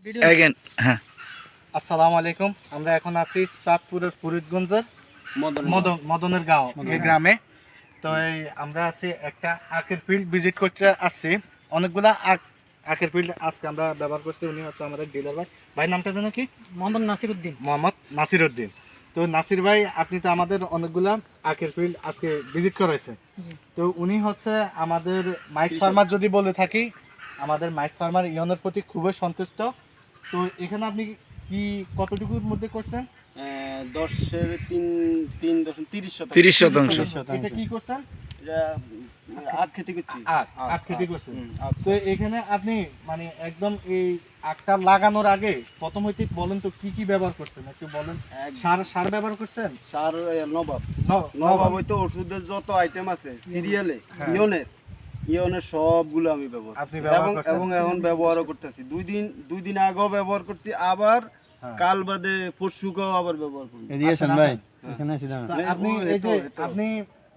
again হ্যাঁ আসসালামু আলাইকুম। আমরা এখন আছি চাঁদপুরের ফরিদগঞ্জের মদনের গাঁও এই গ্রামে। তো আমরা আছি একটা আখের ফিল্ড ভিজিট করতে আসছি। অনেকগুলা আখের ফিল্ড আজকে আমরা ব্যবহার করছি। উনি হচ্ছে আমাদের ডিলার ভাই নামটা জানো কি? মোহাম্মদ নাসির উদ্দিন। তো নাসির ভাই, আপনি তো আমাদের অনেকগুলা আখের ফিল্ড আজকে ভিজিট করাইছে। তো উনি হচ্ছে আমাদের মাইক ফার্মার, যদি বলে থাকি আমাদের মাইক ফার্মার ইয়নের প্রতি খুবই সন্তুষ্ট। তো এখানে আপনি কি কতটুকুর মধ্যে করছেন? 30%। এটা কি করছেন? আখ খেতে করছি। আখ খেতে করছেন। তো এখানে আপনি মানে একদম এই আখটা লাগানোর আগে প্রথম হইতে বলেন তো কি কি ব্যবহার করছেন, একটু বলেন। সার ব্যবহার করছেন? সার নবাব হয়তো ওষুধের যত আইটেম আছে সিরিয়ালে ইয়নের সবগুলো আমি ব্যবহার আপনি ব্যবহার করছেন? এবং এখন ব্যবহারও করতেছি। দুই দিন আগেও ব্যবহার করছি, আবার কাল বাদে পরশুকেও আবার ব্যবহার করব। তো আপনি এই যে আপনি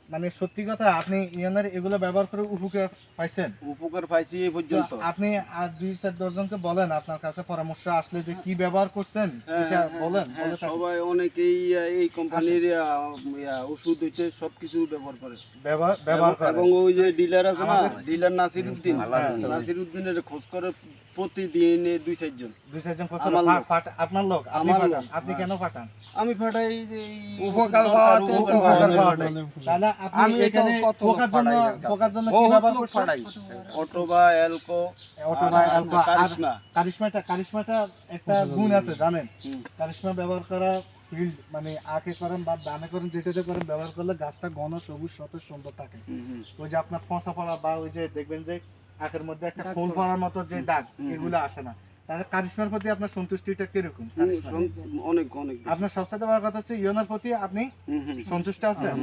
মানে সত্যি কথা, আপনি ইয়নের এগুলো ব্যবহার করে উপকার পাইছেন? উপকার পাইছি এই পর্যন্ত। আপনি আর 2-4 জনকে বলেন আপনার কাছে পরামর্শ আসলে যে কি ব্যবহার করছেন এটা বলেন। সবাই অনেকেই এই কোম্পানির ওষুধ হইতে সবকিছু ব্যবহার করে এবং ওই যে ডিলার আছে না, ডিলার নাসির উদ্দিনের খোঁজ করে প্রতিদিন 2-4 জন খোঁজ করে। আপনার লোক আপনি কেন পাঠান? আমি পাঠাই উপকার তাহলে আপনি এখানে পোকার জন্য কি ব্যবহার করছেন? অটোবা এলকো কারিশমাটা একটা গুণ আছে জানেন। কারিশমা ব্যবহার করা ফিল্ড মানে আখে করেন বা দামে করেন, যেটাতে করেন ব্যবহার করলে গাছটা ঘন সবুজ সতেজ সুন্দর থাকে। ওই যে আপনার ফসা পড়া বা ওই যে দেখবেন যে আখের মধ্যে একটা ফুল পড়ার মতো যে দাগ, এগুলো আসে না। তাহলে কারিশমার প্রতি আপনার সন্তুষ্টিটা কিরকম? অনেক আপনার সবচেয়ে বড় কথা হচ্ছে ইয়নের প্রতি আপনি সন্তুষ্ট আছেন।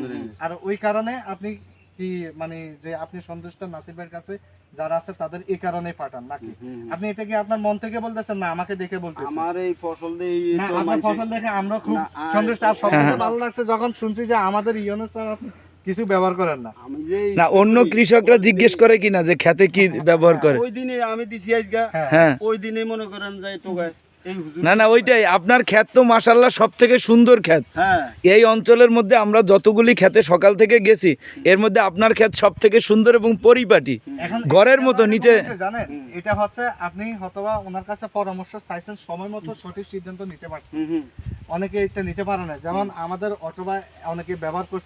আর ওই কারণে আপনি কি মানে যে আপনি সন্তুষ্ট নাসির ভাইয়ের কাছে যারা আছে তাদের এই কারণে পাঠান নাকি? আপনি এটা কি আপনার মন থেকে বলতেছেন না আমাকে দেখে বলতেছেন? আমার এই ফসল দিয়ে আপনার ফসল দেখে আমরা খুব সন্তুষ্ট। আর সবচেয়ে ভালো লাগছে যখন শুনছি যে আমাদের ইয়নের স্যার আপনি কিছু ব্যবহার করেন না। আমি যে না, অন্য কৃষকরা জিজ্ঞেস করে কিনা যে খেতে কি ব্যবহার করে? ওই দিনে আমি দিছি আজকে, হ্যাঁ ওই দিনে মনে করেন যাই টোগায় এই হুজুর। না ওইটাই, আপনার ক্ষেত তো মাশাআল্লাহ সব থেকে সুন্দর ক্ষেত। হ্যাঁ, এই অঞ্চলের মধ্যে আমরা যতগুলি ক্ষেতে সকাল থেকে গেছি, এর মধ্যে আপনার ক্ষেত সব থেকে সুন্দর এবং পরিপাটি, ঘরের মতো নিচে। জানেন এটা হচ্ছে আপনি হয়তোবা ওনার কাছে পরামর্শ চাইছেন, সময় মতো সঠিক সিদ্ধান্ত নিতে পারছেন। অনেকে এটা নিতে পারে না, যেমন আমাদের অটোবা অনেকে ব্যবহার করছে